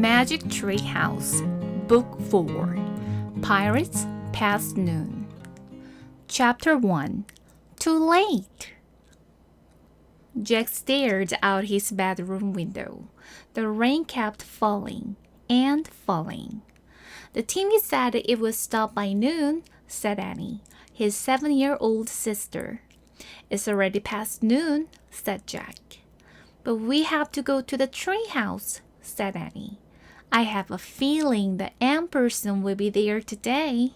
Magic Tree House, Book 4, Pirates Past Noon. Chapter 1, Too Late! Jack stared out his bedroom window. The rain kept falling and falling. The Timmy said it would stop by noon, said Annie, his 7-year-old sister. It's already past noon, said Jack. But we have to go to the tree house, said Annie. I have a feeling the ant person will be there today.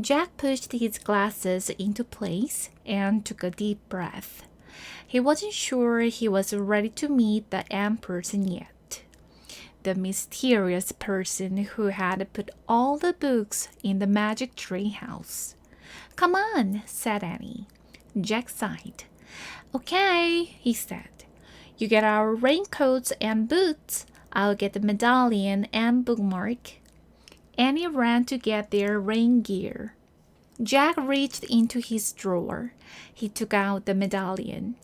Jack pushed his glasses into place and took a deep breath. He wasn't sure he was ready to meet the ant person yet. The mysterious person who had put all the books in the magic tree house. Come on, said Annie. Jack sighed. Okay, he said. You get our raincoats and boots. I'll get the medallion and bookmark. Annie ran to get their rain gear. Jack reached into his drawer. He took out the medallion.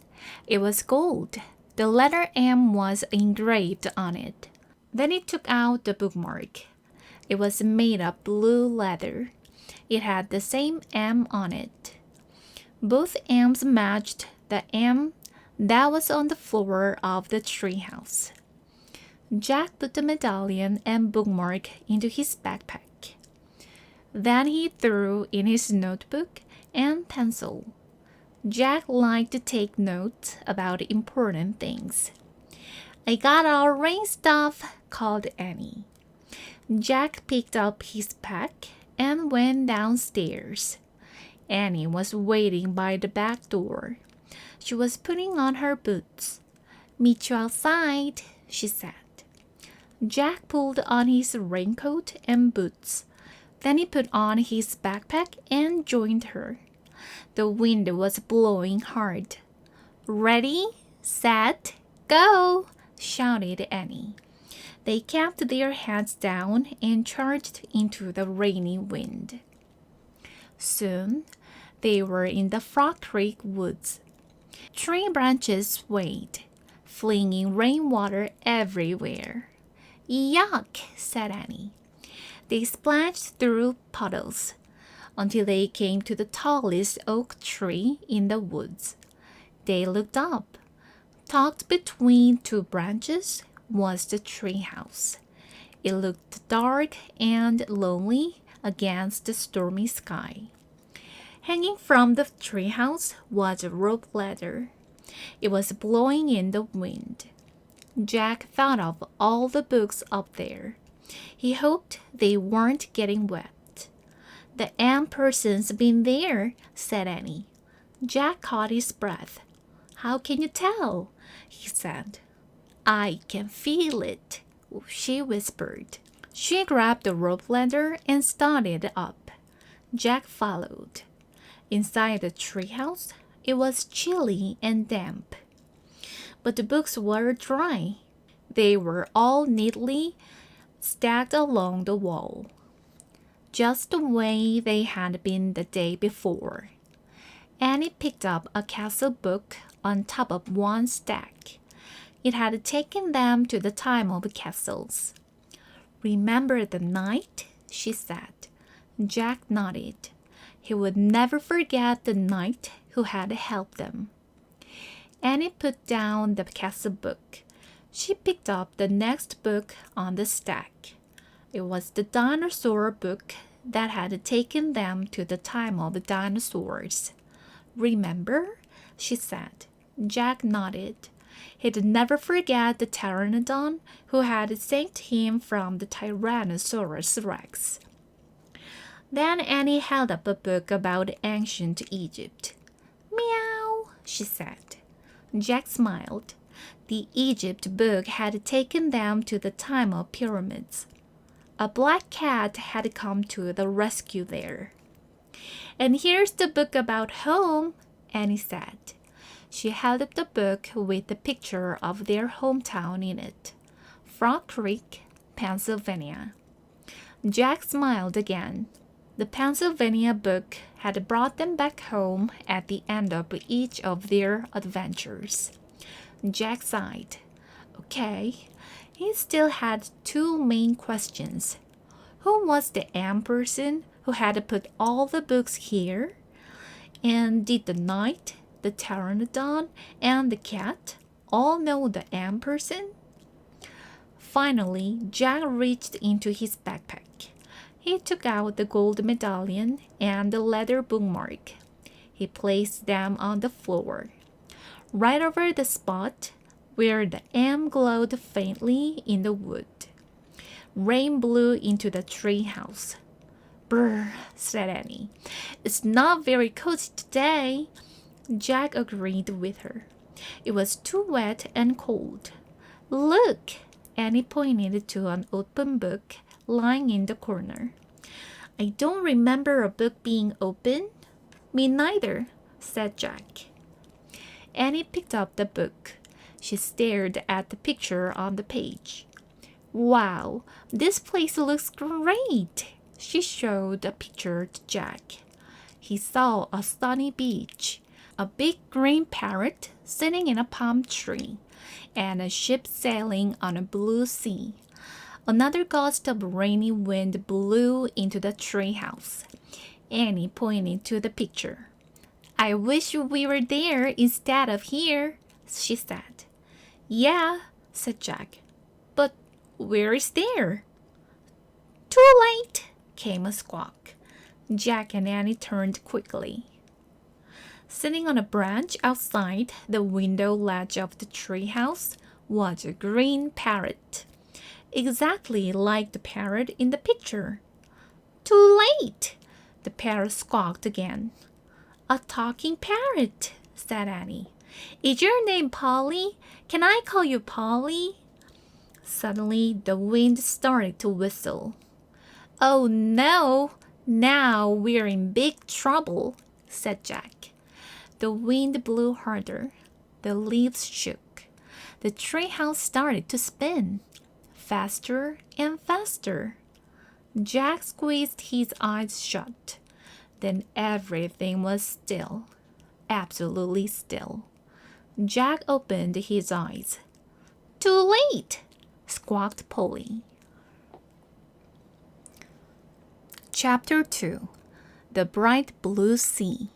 It was gold. The letter M was engraved on it. Then he took out the bookmark. It was made of blue leather. It had the same M on it. Both M's matched the M that was on the floor of the treehouse. Jack put the medallion and bookmark into his backpack. Then he threw in his notebook and pencil. Jack liked to take notes about important things. I got our rain stuff, called Annie. Jack picked up his pack and went downstairs. Annie was waiting by the back door. She was putting on her boots. Meet you outside, she said. Jack pulled on his raincoat and boots. Then he put on his backpack and joined her. The wind was blowing hard. Ready, set, go, shouted Annie. They kept their heads down and charged into the rainy wind. Soon, they were in the Frog Creek woods. Tree branches swayed, flinging rainwater everywhere. Yuck, said Annie. They splashed through puddles until they came to the tallest oak tree in the woods. They looked up. Tucked between two branches was the treehouse. It looked dark and lonely against the stormy sky. Hanging from the treehouse was a rope ladder. It was blowing in the wind. Jack thought of all the books up there. He hoped they weren't getting wet. The ant person's been there, said Annie. Jack caught his breath. How can you tell? He said. I can feel it, she whispered. She grabbed the rope ladder and started up. Jack followed. Inside the treehouse, it was chilly and damp. But the books were dry. They were all neatly stacked along the wall, just the way they had been the day before. Annie picked up a castle book on top of one stack. It had taken them to the time of castles. Remember the knight? She said. Jack nodded. He would never forget the knight who had helped them. Annie put down the castle book. She picked up the next book on the stack. It was the dinosaur book that had taken them to the time of the dinosaurs. Remember? She said. Jack nodded. He'd never forget the pteranodon who had saved him from the Tyrannosaurus Rex. Then Annie held up a book about ancient Egypt. Meow, she said. Jack smiled. The Egypt book had taken them to the time of pyramids. A black cat had come to the rescue there. And here's the book about home, Annie said. She held up the book with the picture of their hometown in it. Frog Creek, Pennsylvania. Jack smiled again. The Pennsylvania book had brought them back home at the end of each of their adventures. Jack sighed. Okay, He still had two main questions. Who was the person who had put all the books here? And did the knight, the pteranodon, and the cat all know the person? Finally, Jack reached into his backpack. He took out the gold medallion and the leather bookmark. He placed them on the floor, right over the spot where the M glowed faintly in the wood. Rain blew into the treehouse. Brr, said Annie. It's not very cozy today. Jack agreed with her. It was too wet and cold. Look, Annie pointed to an open book lying in the corner. I don't remember a book being open. Me neither, said Jack. Annie picked up the book. She stared at the picture on the page. Wow, this place looks great. She showed a picture to Jack. He saw a sunny beach, a big green parrot sitting in a palm tree, and a ship sailing on a blue sea. Another gust of rainy wind blew into the treehouse. Annie pointed to the picture. I wish we were there instead of here, she said. Yeah, said Jack. But where is there? Too late, came a squawk. Jack and Annie turned quickly. Sitting on a branch outside the window ledge of the treehouse was a green parrot, exactly like the parrot in the picture. Too late, the parrot squawked again. A talking parrot, said Annie. Is your name Polly? Can I call you Polly? Suddenly, the wind started to whistle. Oh no, now we're in big trouble, said Jack. The wind blew harder. The leaves shook. The treehouse started to spin, faster and faster. Jack squeezed his eyes shut. Then everything was still, absolutely still. Jack opened his eyes. Too late, squawked Polly. Chapter 2. The Bright Blue Sea.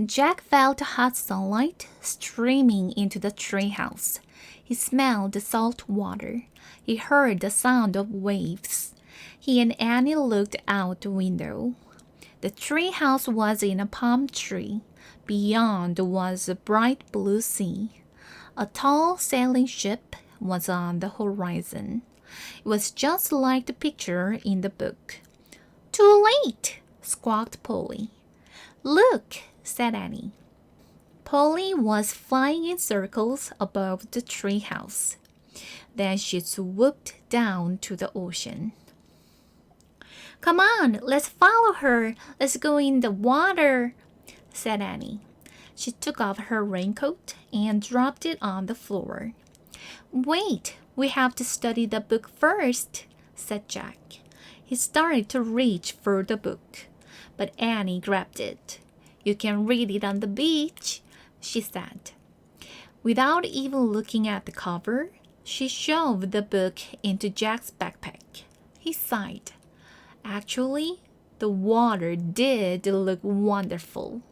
Jack felt hot sunlight streaming into the treehouse. He smelled the salt water. He heard the sound of waves. He and Annie looked out the window. The treehouse was in a palm tree. Beyond was a bright blue sea. A tall sailing ship was on the horizon. It was just like the picture in the book. Too late, squawked Polly. Look, said Annie. Polly was flying in circles above the treehouse. Then she swooped down to the ocean. Come on, let's follow her. Let's go in the water, said Annie. She took off her raincoat and dropped it on the floor. Wait, we have to study the book first, said Jack. He started to reach for the book, but Annie grabbed it. You can read it on the beach, she said. Without even looking at the cover, she shoved the book into Jack's backpack. He sighed. Actually, the water did look wonderful.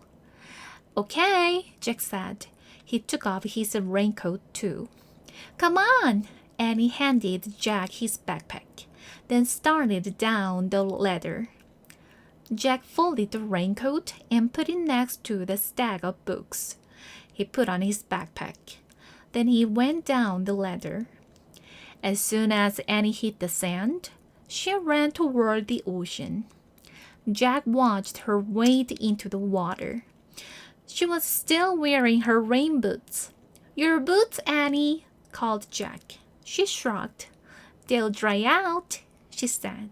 Okay, Jack said. He took off his raincoat too. Come on, Annie handed Jack his backpack, then started down the ladder. Jack folded the raincoat and put it next to the stack of books. He put on his backpack. Then he went down the ladder. As soon as Annie hit the sand, she ran toward the ocean. Jack watched her wade into the water. She was still wearing her rain boots. Your boots, Annie, called Jack. She shrugged. They'll dry out, she said.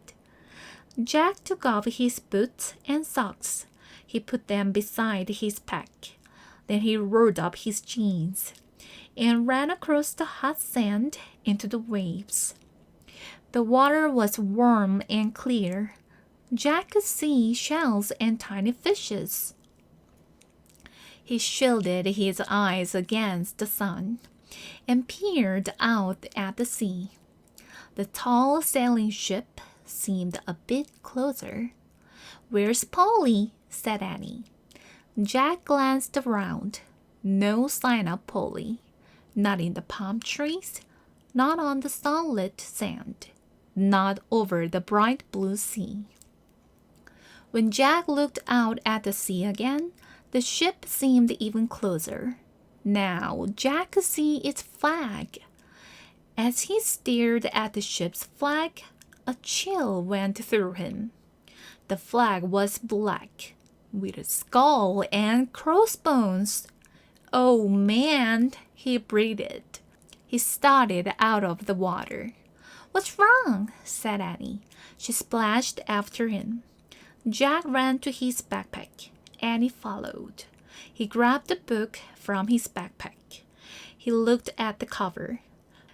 Jack took off his boots and socks. He put them beside his pack. Then he rolled up his jeans and ran across the hot sand into the waves. The water was warm and clear. Jack could see shells and tiny fishes. He shielded his eyes against the sun and peered out at the sea. The tall sailing ship seemed a bit closer. "Where's Polly?" said Annie. Jack glanced around. No sign of Polly. Not in the palm trees, not on the sunlit sand, not over the bright blue sea. When Jack looked out at the sea again, the ship seemed even closer. Now Jack could see its flag. As he stared at the ship's flag, a chill went through him. The flag was black, with a skull and crossbones. "Oh, man," he breathed. He started out of the water. "What's wrong?" said Annie. She splashed after him. Jack ran to his backpack. Annie followed. He grabbed the book from his backpack. He looked at the cover.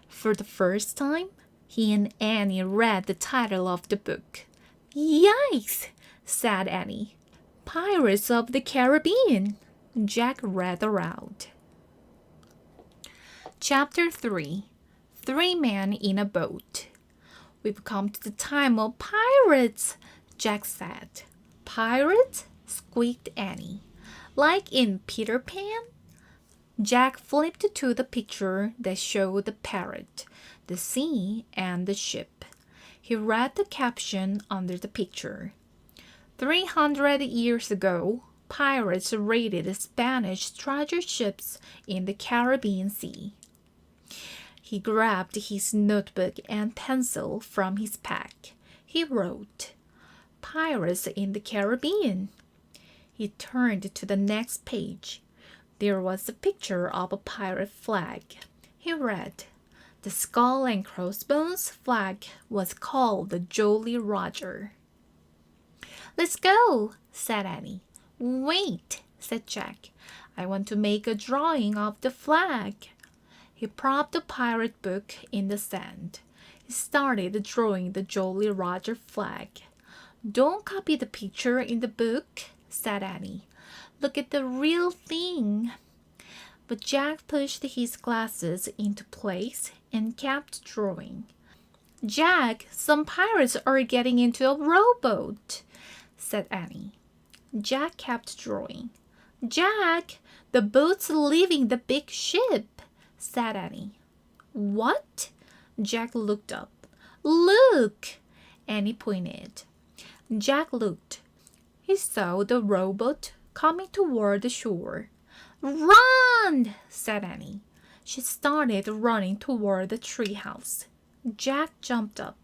For the first time, he and Annie read the title of the book. "Yikes!" said Annie. "Pirates of the Caribbean," Jack read aloud. Chapter 3. 3 Men in a Boat. "We've come to the time of pirates," Jack said. "Pirates?" squeaked Annie. "Like in Peter Pan?" Jack flipped to the picture that showed the parrot, the sea, and the ship. He read the caption under the picture. 300 years ago, pirates raided Spanish treasure ships in the Caribbean Sea. He grabbed his notebook and pencil from his pack. He wrote, "Pirates in the Caribbean." He turned to the next page. There was a picture of a pirate flag. He read, "The skull and crossbones flag was called the Jolly Roger." "Let's go," said Annie. "Wait," said Jack. "I want to make a drawing of the flag." He propped the pirate book in the sand. He started drawing the Jolly Roger flag. "Don't copy the picture in the book," said Annie. "Look at the real thing." But Jack pushed his glasses into place and kept drawing. "Jack, some pirates are getting into a rowboat," said Annie. Jack kept drawing. "Jack, the boat's leaving the big ship," said Annie. "What?" Jack looked up. "Look!" Annie pointed. Jack looked. He saw the rowboat coming toward the shore. "Run!" said Annie. She started running toward the treehouse. Jack jumped up.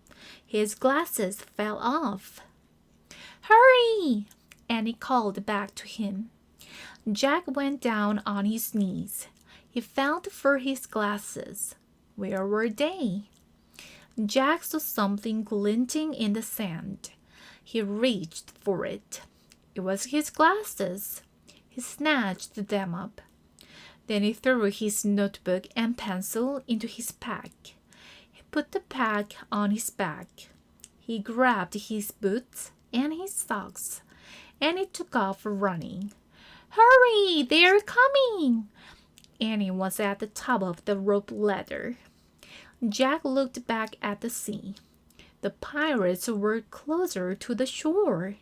His glasses fell off. "Hurry!" Annie called back to him. Jack went down on his knees. He felt for his glasses. Where were they? Jack saw something glinting in the sand. He reached for it. It was his glasses. He snatched them up. Then he threw his notebook and pencil into his pack. He put the pack on his back. He grabbed his boots and his socks, and he took off running. "Hurry! They're coming!" Annie was at the top of the rope ladder. Jack looked back at the sea. The pirates were closer to the shore.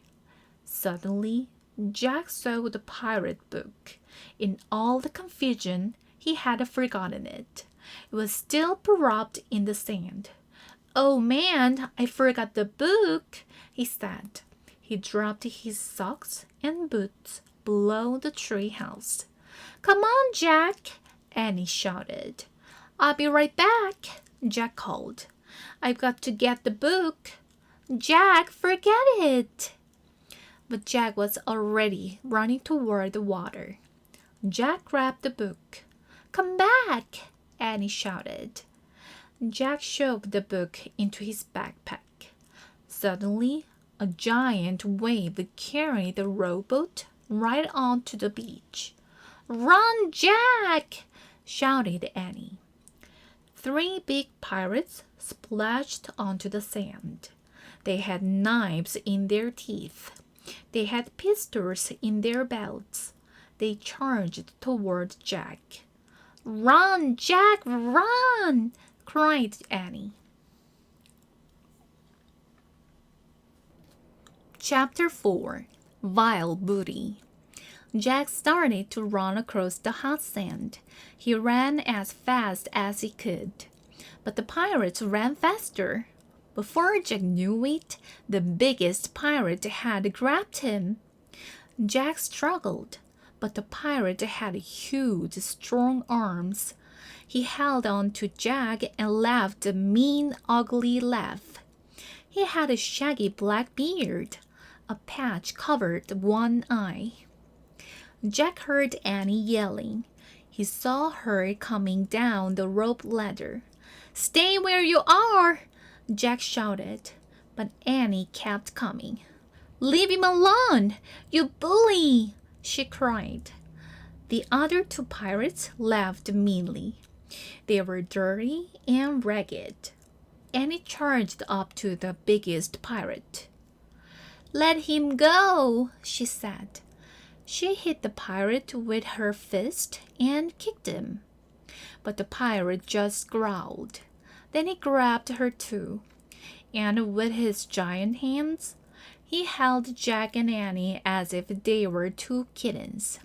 Suddenly, Jack saw the pirate book. In all the confusion, he had forgotten it. It was still propped in the sand. "Oh man, I forgot the book," he said. He dropped his socks and boots below the treehouse. "Come on, Jack," Annie shouted. "I'll be right back," Jack called. "I've got to get the book." "Jack, forget it." But Jack was already running toward the water. Jack grabbed the book. "Come back," Annie shouted. Jack shoved the book into his backpack. Suddenly, a giant wave carried the rowboat right onto the beach. "Run, Jack!" shouted Annie. 3 big pirates splashed onto the sand. They had knives in their teeth. They had pistols in their belts. They charged toward Jack. "Run, Jack, run!" cried Annie. Chapter 4 Vile Booty. Jack started to run across the hot sand. He ran as fast as he could. But the pirates ran faster. Before Jack knew it, the biggest pirate had grabbed him. Jack struggled, but the pirate had huge, strong arms. He held on to Jack and laughed a mean, ugly laugh. He had a shaggy black beard. A patch covered one eye. Jack heard Annie yelling. He saw her coming down the rope ladder. "Stay where you are!" Jack shouted, but Annie kept coming. "Leave him alone, you bully!" she cried. The other two pirates laughed meanly. They were dirty and ragged. Annie charged up to the biggest pirate. "Let him go," she said. She hit the pirate with her fist and kicked him. But the pirate just growled. Then he grabbed her too, and with his giant hands, he held Jack and Annie as if they were two kittens.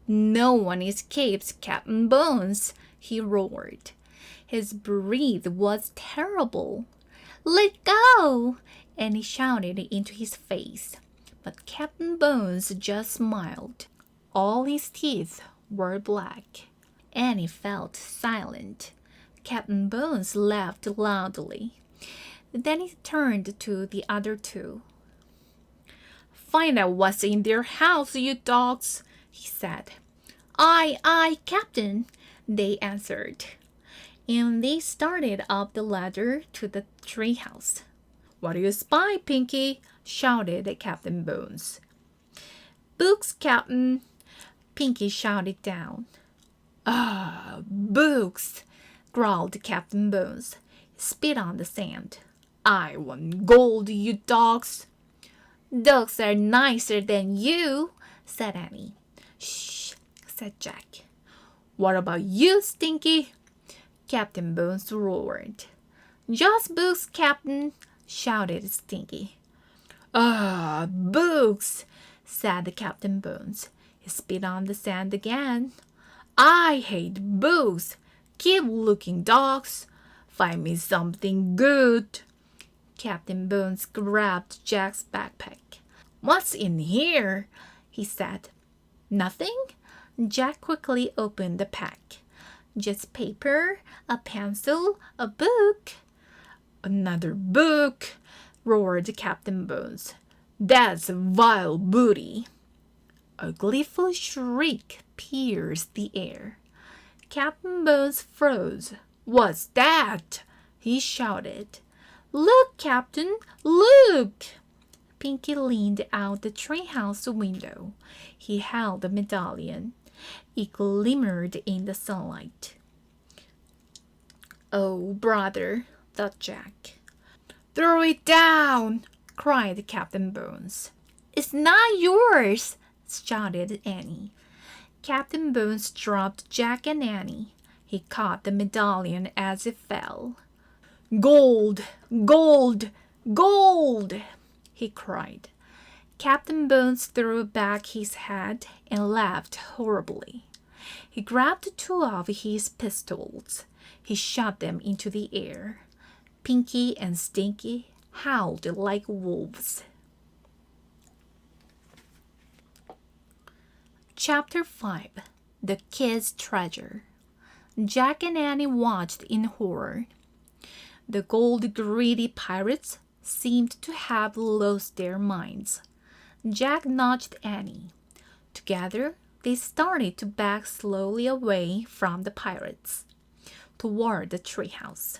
"No one escapes Captain Bones," he roared. His breath was terrible. "Let go!" Annie shouted into his face. But Captain Bones just smiled. All his teeth were black. Annie felt silent. Captain Bones laughed loudly. Then he turned to the other two. "Find out what's in their house, you dogs," he said. Aye, Captain," they answered. And they started up the ladder to the treehouse. "What do you spy, Pinky?" shouted Captain Bones. "Books, Captain," Pinky shouted down. "Ah, books," growled Captain Bones. He spit on the sand. "I want gold, you dogs." "Dogs are nicer than you," said Annie. "Shh," said Jack. "What about you, Stinky?" Captain Bones roared. "Just books, Captain," shouted Stinky. "Ah, books," said Captain Bones. He spit on the sand again. "I hate books. Keep looking, dogs. Find me something good." Captain Bones grabbed Jack's backpack. "What's in here?" he said. "Nothing." Jack quickly opened the pack. "Just paper, a pencil, a book." "Another book," roared Captain Bones. "That's vile booty." A gleeful shriek pierced the air. Captain Bones froze. "What's that?" he shouted. "Look, Captain, look!" Pinky leaned out the treehouse window. He held the medallion. It glimmered in the sunlight. "Oh, brother," thought Jack. "Throw it down!" cried Captain Bones. "It's not yours!" shouted Annie. Captain Bones dropped Jack and Annie. He caught the medallion as it fell. "Gold! Gold! Gold!" he cried. Captain Bones threw back his head and laughed horribly. He grabbed two of his pistols. He shot them into the air. Pinky and Stinky howled like wolves. Chapter 5 The Kid's Treasure. Jack and Annie watched in horror. The gold-greedy pirates seemed to have lost their minds. Jack nudged Annie. Together, they started to back slowly away from the pirates, toward the treehouse.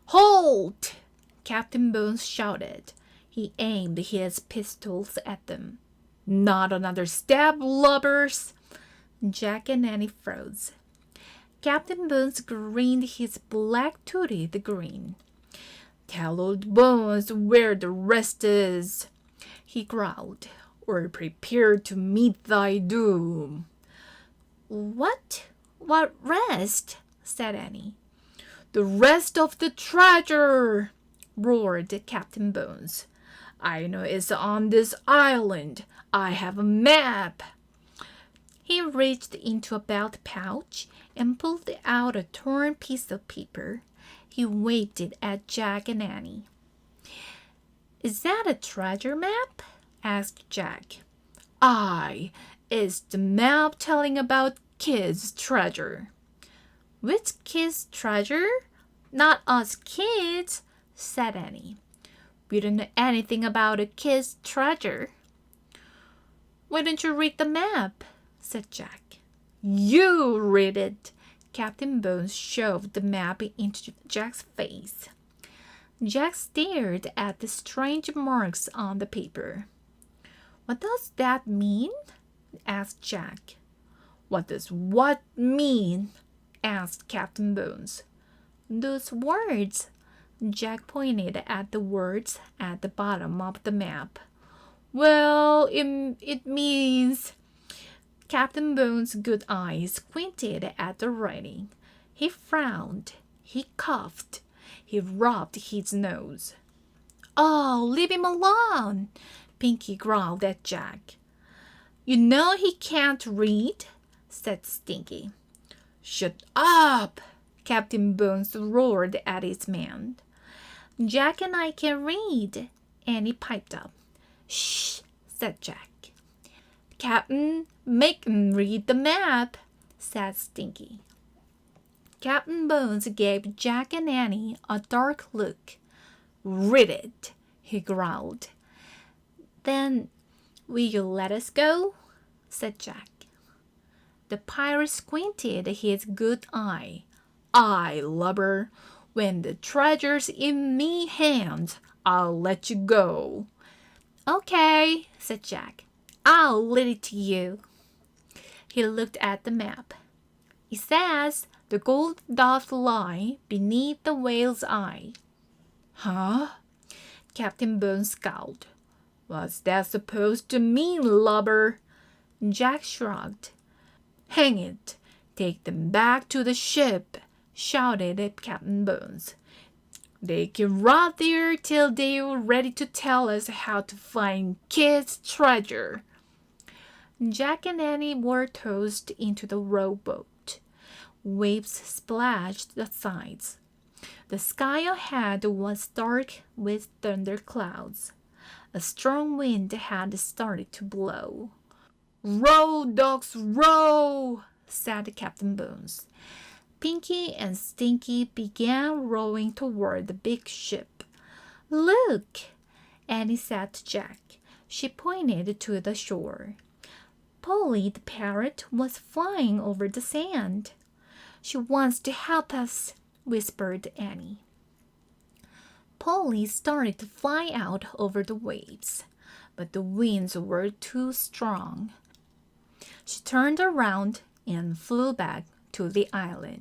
"Halt!" Captain Bones shouted. He aimed his pistols at them. "Not another step, lubbers!" Jack and Annie froze. Captain Bones grinned his black-toothed grin. "Tell old Bones where the rest is," he growled, "or prepare to meet thy doom." What rest?" said Annie. "The rest of the treasure!" roared Captain Bones. I know it's on this island. I have a map. He reached into a belt pouch and pulled out a torn piece of paper. He waved it at Jack and Annie. Is that a treasure map? Asked Jack. Aye, it's the map telling about kids' treasure. Which kids' treasure? Not us kids, said Annie. We don't know anything about a kid's treasure. Why don't you read the map? Said Jack. You read it. Captain Bones shoved the map into Jack's face. Jack stared at the strange marks on the paper. What does that mean? Asked Jack. What does what mean? Asked Captain Bones. Those words. Jack pointed at the words at the bottom of the map. Well, it means... Captain Bones' good eyes squinted at the writing. He frowned. He coughed. He rubbed his nose. Oh, leave him alone, Pinky growled at Jack. You know he can't read, said Stinky. Shut up, Captain Bones roared at his man. Jack and I can read, Annie piped up. Shh, said Jack. Captain, make him read the map, said Stinky. Captain Bones gave Jack and Annie a dark look. Read it, he growled. Then, will you let us go? Said Jack. The pirate squinted his good eye. Aye, lubber, when the treasure's in me hands, I'll let you go. Okay, said Jack. I'll lead it to you. He looked at the map. It says the gold doth lie beneath the whale's eye. Huh? Captain Bones scowled. What's that supposed to mean, lubber? Jack shrugged. Hang it, take them back to the ship, shouted Captain Bones. They can rot there till they're ready to tell us how to find kids' treasure. Jack and Annie were tossed into the rowboat. Waves splashed the sides. The sky ahead was dark with thunderclouds. A strong wind had started to blow. Row, ducks, row, said Captain Bones. Pinky and Stinky began rowing toward the big ship. Look, Annie said to Jack. She pointed to the shore. Polly the parrot was flying over the sand. She wants to help us, whispered Annie. Polly started to fly out over the waves, but the winds were too strong. She turned around and flew back to the island.